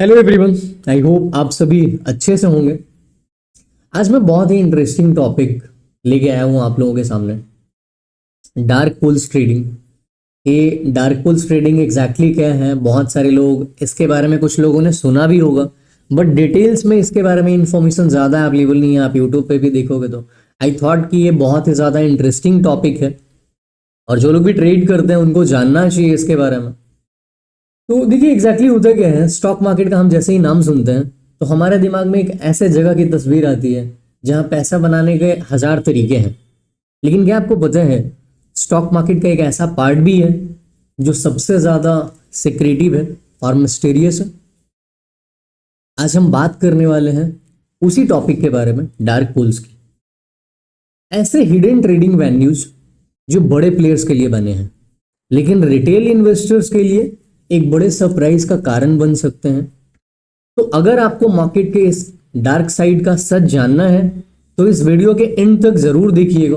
Hello everyone. I hope आप सभी अच्छे से होंगे। आज मैं बहुत ही इंटरेस्टिंग टॉपिक लेके आया हूँ आप लोगों के सामने। Dark pools trading. ये डार्क पूल्स ट्रेडिंग एग्जैक्टली क्या है? बहुत सारे लोग इसके बारे में, कुछ लोगों ने सुना भी होगा, बट डिटेल्स में इसके बारे में इंफॉर्मेशन ज़्यादा अवेलेबल नहीं है। आप यूट्यूब पे भी देखोगे तो आई थॉट कि ये बहुत ही ज़्यादा इंटरेस्टिंग टॉपिक है और जो लोग भी ट्रेड करते हैं उनको जानना चाहिए इसके बारे में। तो देखिए एग्जैक्टली होता क्या है, स्टॉक मार्केट का हम जैसे ही नाम सुनते हैं तो हमारे दिमाग में एक ऐसे जगह की तस्वीर आती है जहां पैसा बनाने के हजार तरीके हैं। लेकिन क्या आपको पता है, स्टॉक मार्केट का एक ऐसा पार्ट भी है जो सबसे ज़्यादा सिक्रेटिव है और मिस्टीरियस है। आज हम बात करने वाले हैं उसी टॉपिक के बारे में, डार्क पूल्स की। ऐसे हिडन ट्रेडिंग वेन्यूज जो बड़े प्लेयर्स के लिए बने हैं लेकिन रिटेल इन्वेस्टर्स के लिए एक बड़े सरप्राइज का कारण बन सकते हैं। तो अगर आपको मार्केट के इस डार्क साइड का सच जानना है तो इस वीडियो के एंड तक जरूर देखिएगा।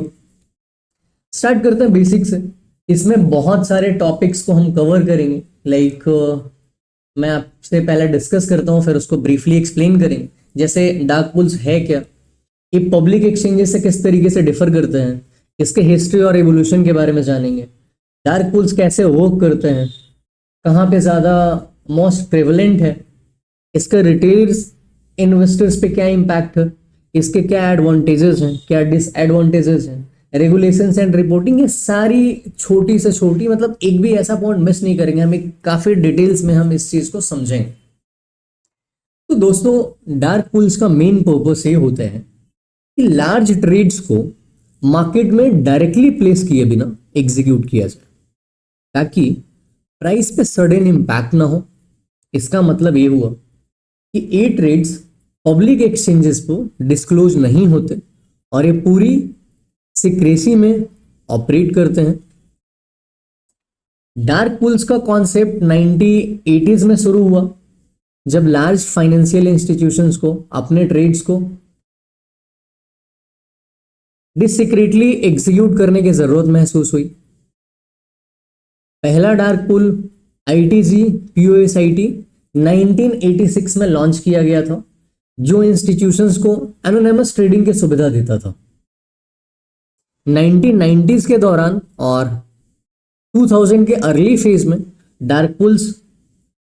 स्टार्ट करते हैं बेसिक से। इसमें बहुत सारे टॉपिक्स को हम कवर करेंगे। मैं आपसे पहले डिस्कस करता हूं, फिर उसको ब्रीफली एक्सप्लेन करेंगे। जैसे डार्क पूल्स है क्या, ये पब्लिक एक्सचेंजेस से किस तरीके से डिफर करते हैं, इसके हिस्ट्री और एवोल्यूशन के बारे में जानेंगे। डार्क पूल्स कैसे वर्क करते हैं, कहाँ पे ज़्यादा मोस्ट प्रेवलेंट है, इसका रिटेल इन्वेस्टर्स पे क्या इम्पैक्ट है, इसके क्या एडवांटेजेस हैं, क्या डिसएडवांटेजेस हैं, रेगुलेशंस एंड रिपोर्टिंग। ये सारी छोटी से छोटी, मतलब एक भी ऐसा पॉइंट मिस नहीं करेंगे। हमें काफ़ी डिटेल्स में हम इस चीज़ को समझेंगे। तो दोस्तों, डार्क पूल्स का मेन पर्पस ये होता है कि लार्ज ट्रेड्स को मार्केट में डायरेक्टली प्लेस किए बिना एग्जीक्यूट किया जाए ताकि प्राइस पे सडन इम्पैक्ट ना हो। इसका मतलब ये हुआ कि ये ट्रेड्स पब्लिक एक्सचेंजेस पर डिस्क्लोज नहीं होते और ये पूरी सीक्रेसी में ऑपरेट करते हैं। डार्क पूल्स का कॉन्सेप्ट 1980s में शुरू हुआ जब लार्ज फाइनेंशियल इंस्टीट्यूशंस को अपने ट्रेड्स को डिसीक्रेटली एग्जीक्यूट करने की जरूरत महसूस हुई। पहला डार्क पूल ITG POSIT 1986 में लॉन्च किया गया था, जो इंस्टीट्यूशंस को एनोनिमस ट्रेडिंग की सुविधा देता था। 1990s के दौरान और 2000 के अर्ली फेज में डार्क पूल्स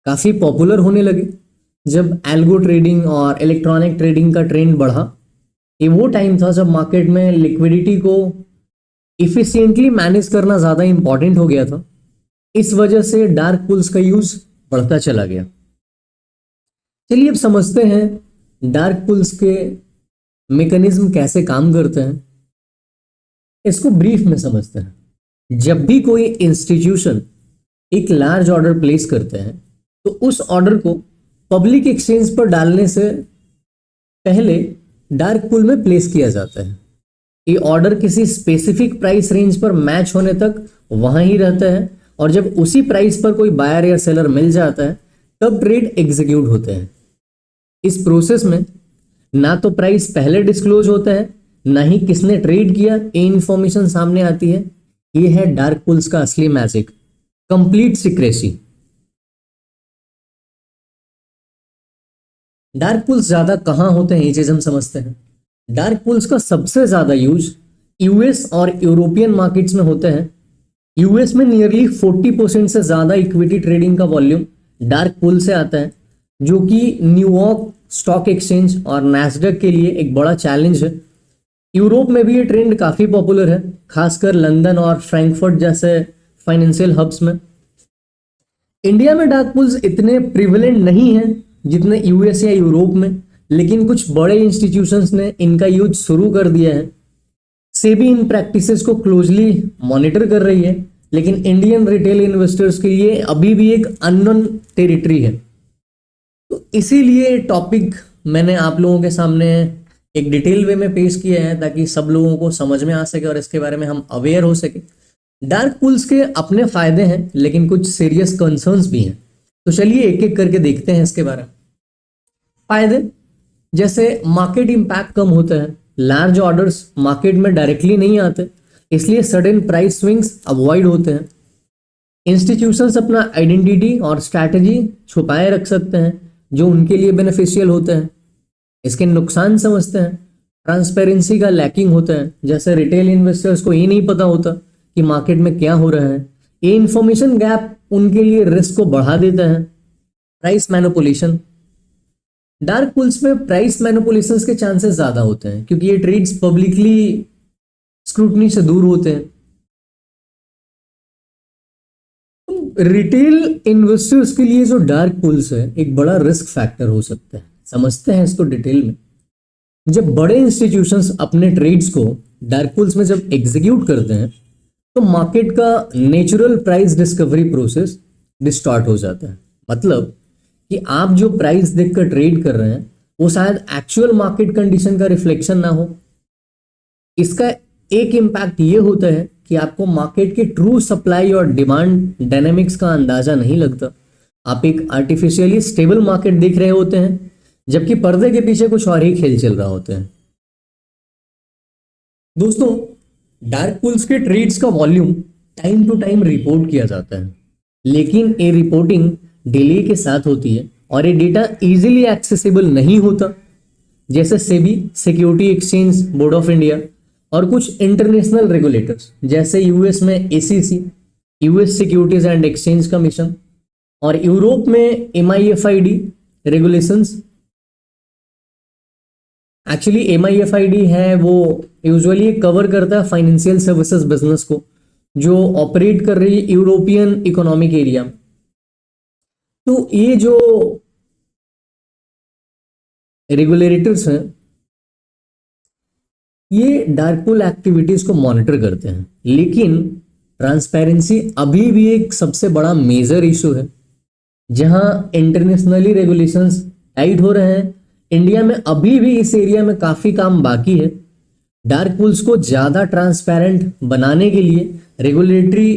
काफ़ी पॉपुलर होने लगे जब एल्गो ट्रेडिंग और इलेक्ट्रॉनिक ट्रेडिंग का ट्रेंड बढ़ा। ये वो टाइम था जब मार्केट में लिक्विडिटी को इफिशिएंटली मैनेज करना ज़्यादा इंपॉर्टेंट हो गया था। इस वजह से डार्क पूल्स का यूज बढ़ता चला गया। चलिए अब समझते हैं डार्क पूल्स के मैकेनिज्म कैसे काम करते हैं। इसको ब्रीफ में समझते हैं। जब भी कोई इंस्टीट्यूशन एक लार्ज ऑर्डर प्लेस करते हैं तो उस ऑर्डर को पब्लिक एक्सचेंज पर डालने से पहले डार्क पूल में प्लेस किया जाता है। ये ऑर्डर किसी स्पेसिफिक प्राइस रेंज पर मैच होने तक वहां ही रहता है और जब उसी प्राइस पर कोई बायर या सेलर मिल जाता है तब ट्रेड एग्जीक्यूट होते हैं। इस प्रोसेस में ना तो प्राइस पहले डिस्क्लोज होता है, ना ही किसने ट्रेड किया ये इंफॉर्मेशन सामने आती है। ये है डार्क पूल्स का असली magic, complete secrecy. Dark pools ज्यादा कहां होते हैं ये चीज हम समझते हैं। डार्क पूल्स का सबसे ज्यादा यूज यूएस और यूरोपियन मार्केट्स में होते हैं। यूएस में नियरली 40% से ज्यादा इक्विटी ट्रेडिंग का वॉल्यूम डार्क पूल से आता है, जो कि न्यूयॉर्क स्टॉक एक्सचेंज और नैस्डैक के लिए एक बड़ा चैलेंज है। यूरोप में भी ये ट्रेंड काफी पॉपुलर है, खासकर लंदन और फ्रैंकफर्ट जैसे फाइनेंशियल हब्स में। इंडिया में डार्क पूल्स इतने प्रिवेलेंट नहीं है जितने यूएस या यूरोप में, लेकिन कुछ बड़े इंस्टीट्यूशंस ने इनका यूज शुरू कर दिया है। सेबी इन प्रैक्टिसेस को क्लोजली मॉनिटर कर रही है, लेकिन इंडियन रिटेल इन्वेस्टर्स के लिए अभी भी एक अननोन टेरिटरी है। तो इसीलिए टॉपिक मैंने आप लोगों के सामने एक डिटेल वे में पेश किया है ताकि सब लोगों को समझ में आ सके और इसके बारे में हम अवेयर हो सके। डार्क पूल्स के अपने फायदे हैं लेकिन कुछ सीरियस कंसर्न्स भी हैं, तो चलिए एक एक करके देखते हैं इसके बारे में। फायदे जैसे मार्केट इंपैक्ट कम होता है, लार्ज ऑर्डर्स मार्केट में डायरेक्टली नहीं आते, इसलिए सडन प्राइस स्विंग्स अवॉइड होते हैं। इंस्टीट्यूशंस अपना आइडेंटिटी और स्ट्रैटेजी छुपाए रख सकते हैं, जो उनके लिए बेनिफिशियल होते हैं, इसके नुकसान समझते हैं। ट्रांसपेरेंसी का लैकिंग होता है, जैसे रिटेल इन्वेस्टर्स को ये नहीं पता होता कि मार्केट में क्या हो रहा है। ये इंफॉर्मेशन गैप उनके लिए रिस्क को बढ़ा देता है। प्राइस मैनिपुलेशन, डार्क पूल्स में प्राइस मैनिपुलेशंस के चांसेस ज्यादा होते हैं क्योंकि ये ट्रेड्स पब्लिकली स्क्रूटनी से दूर होते हैं। रिटेल इन्वेस्टर्स के लिए जो डार्क पूल्स है एक बड़ा रिस्क फैक्टर हो सकता है। समझते हैं इसको डिटेल में। जब बड़े इंस्टीट्यूशंस अपने ट्रेड्स को डार्क पूल्स में जब एग्जीक्यूट करते हैं तो मार्केट का natural price discovery process distort हो जाता है। मतलब कि आप जो प्राइस देखकर ट्रेड कर रहे हैं वो शायद एक्चुअल मार्केट कंडीशन का रिफ्लेक्शन ना हो। इसका एक इम्पैक्ट ये होता है कि आपको मार्केट के ट्रू सप्लाई और डिमांड डायनेमिक्स का अंदाजा नहीं लगता। आप एक आर्टिफिशियली स्टेबल मार्केट देख रहे होते हैं जबकि पर्दे के पीछे कुछ और ही खेल चल रहा होता है। दोस्तों, डार्क पूल्स के ट्रेड्स का volume time to time report किया जाता है, लेकिन ये रिपोर्टिंग डिले के साथ होती है और ये डेटा इजीली एक्सेसिबल नहीं होता। जैसे SEBI, security exchange board of India और कुछ इंटरनेशनल रेगुलेटर्स जैसे यूएस में ACC, US securities and exchange commission, और यूरोप में एमआईएफआईडी रेगुलेशंस। एक्चुअली एमआईएफआईडी है वो यूजुअली कवर करता है फाइनेंशियल सर्विसेज बिजनेस को जो ऑपरेट कर रही है यूरोपियन इकोनॉमिक एरिया में। तो ये जो रेगुलेटर्स हैं ये डार्क पूल एक्टिविटीज को मॉनिटर करते हैं, लेकिन ट्रांसपेरेंसी अभी भी एक सबसे बड़ा मेजर इशू है। जहां इंटरनेशनली रेगुलेशंस टाइट हो रहे हैं, इंडिया में अभी भी इस एरिया में काफी काम बाकी है। डार्क पूल्स को ज्यादा ट्रांसपेरेंट बनाने के लिए रेगुलेटरी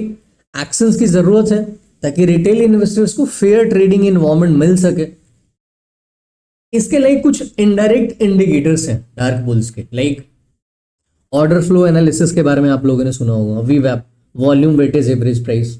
एक्शंस की जरूरत है ताकि रिटेल इन्वेस्टर्स को फेयर ट्रेडिंग एनवायरनमेंट मिल सके। इसके लाइक कुछ इनडायरेक्ट इंडिकेटर्स हैं डार्क पूल्स के, लाइक ऑर्डर फ्लो एनालिसिस के बारे में आप लोगों ने सुना होगा, वीवैप, वॉल्यूम वेटेज एवरेज प्राइस।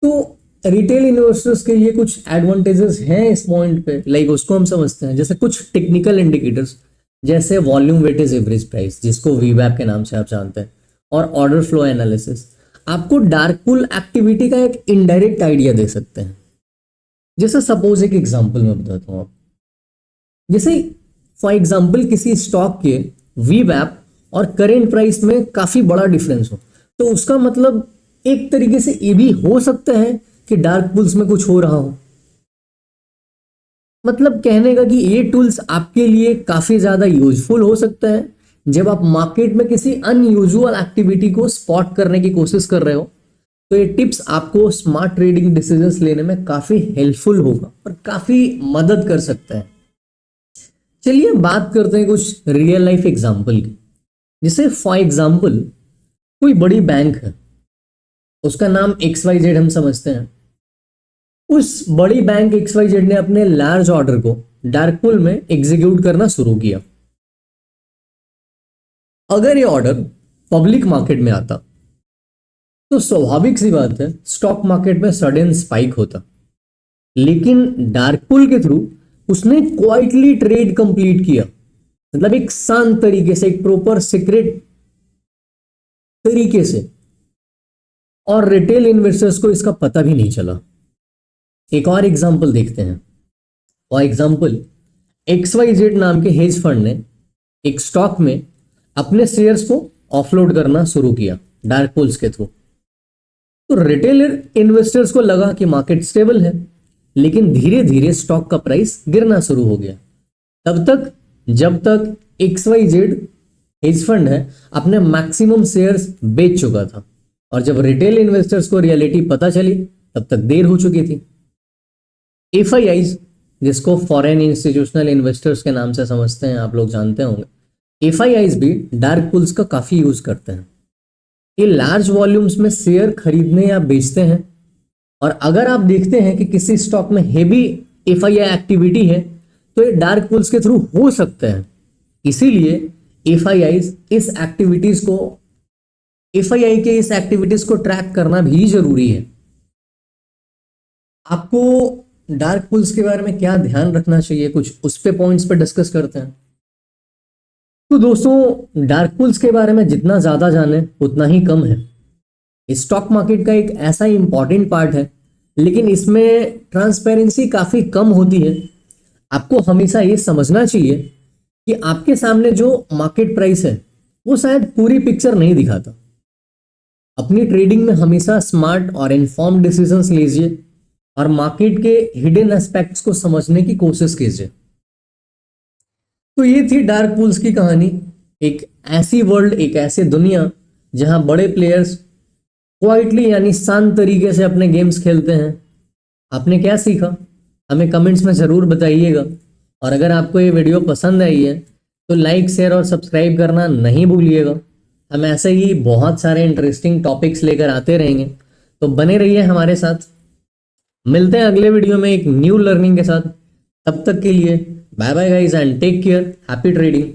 तो रिटेल इन्वेस्टर्स के लिए कुछ एडवांटेजेस हैं इस पॉइंट पे, लाइक उसको हम समझते हैं। जैसे कुछ टेक्निकल इंडिकेटर्स जैसे वॉल्यूम वेटेज एवरेज प्राइस जिसको वीवैप के नाम से आप जानते हैं, और ऑर्डर फ्लो एनालिसिस आपको डार्क पूल एक्टिविटी का एक इनडायरेक्ट आइडिया दे सकते हैं। जैसे सपोज एक एग्जांपल मैं बताता हूँ आप, जैसे फॉर एग्जांपल किसी स्टॉक के वीवैप और करेंट प्राइस में काफी बड़ा डिफरेंस हो, तो उसका मतलब एक तरीके से ये भी हो सकता है कि डार्क पूल्स में कुछ हो रहा हो। मतलब कहने का कि ये टूल्स आपके लिए काफी ज्यादा यूजफुल हो सकता है जब आप मार्केट में किसी अनयूजुअल एक्टिविटी को स्पॉट करने की कोशिश कर रहे हो। तो ये टिप्स आपको स्मार्ट ट्रेडिंग डिसीजंस लेने में काफी हेल्पफुल होगा और काफी मदद कर सकता है। चलिए बात करते हैं कुछ रियल लाइफ एग्जांपल की। जैसे फॉर एग्जांपल कोई बड़ी बैंक है, उसका नाम XYZ हम समझते हैं। उस बड़ी बैंक XYZ ने अपने लार्ज ऑर्डर को डार्क पूल में एग्जीक्यूट करना शुरू किया। अगर ये ऑर्डर पब्लिक मार्केट में आता तो स्वाभाविक सी बात है स्टॉक मार्केट में सडन स्पाइक होता, लेकिन डार्क पूल के थ्रू उसने क्वाइटली ट्रेड कंप्लीट किया। मतलब एक शांत तरीके से, एक प्रॉपर सीक्रेट तरीके से, और रिटेल इन्वेस्टर्स को इसका पता भी नहीं चला। एक और एग्जांपल देखते हैं। फॉर एग्जांपल XYZ नाम के हेज फंड ने एक स्टॉक में अपने शेयर्स को ऑफलोड करना शुरू किया डार्क पूल्स के थ्रू। तो रिटेल इन्वेस्टर्स को लगा कि मार्केट स्टेबल है, लेकिन धीरे धीरे स्टॉक का प्राइस गिरना शुरू हो गया। तब तक जब तक XYZ हेज फंड है अपने मैक्सिमम शेयर्स बेच चुका था, और जब रिटेल इन्वेस्टर्स को रियलिटी पता चली तब तक देर हो चुकी थी। FIIs, जिसको फॉरेन इंस्टीट्यूशनल इन्वेस्टर्स के नाम से समझते हैं, आप लोग जानते होंगे, FIIs भी डार्क पूल्स का काफी यूज करते हैं। ये लार्ज वॉल्यूम्स में शेयर खरीदने या बेचते हैं, और अगर आप देखते हैं कि किसी स्टॉक में हेवी FII एक्टिविटी है तो ये डार्क पूल्स के थ्रू हो सकता है। इसीलिए FII के इस एक्टिविटीज को ट्रैक करना भी जरूरी है। आपको डार्क पूल्स के बारे में क्या ध्यान रखना चाहिए, कुछ उस पे पॉइंट्स पे डिस्कस करते हैं। तो दोस्तों, डार्क पूल्स के बारे में जितना ज़्यादा जाने उतना ही कम है। स्टॉक मार्केट का एक ऐसा इंपॉर्टेंट पार्ट है, लेकिन इसमें ट्रांसपेरेंसी काफ़ी कम होती है। आपको हमेशा ये समझना चाहिए कि आपके सामने जो मार्केट प्राइस है वो शायद पूरी पिक्चर नहीं दिखाता। अपनी ट्रेडिंग में हमेशा स्मार्ट और इन्फॉर्म डिसीजंस लीजिए और मार्केट के हिडन एस्पेक्ट्स को समझने की कोशिश कीजिए। तो ये थी डार्क पूल्स की कहानी। एक ऐसी वर्ल्ड, एक ऐसी दुनिया जहां बड़े प्लेयर्स क्वाइटली यानी शांत तरीके से अपने गेम्स खेलते हैं। आपने क्या सीखा, हमें कमेंट्स में ज़रूर बताइएगा। और अगर आपको ये वीडियो पसंद आई है तो लाइक, शेयर और सब्सक्राइब करना नहीं भूलिएगा। हम ऐसे ही बहुत सारे इंटरेस्टिंग टॉपिक्स लेकर आते रहेंगे, तो बने रहिए हमारे साथ। मिलते हैं अगले वीडियो में एक न्यू लर्निंग के साथ। तब तक के लिए bye bye guys and take care, happy trading.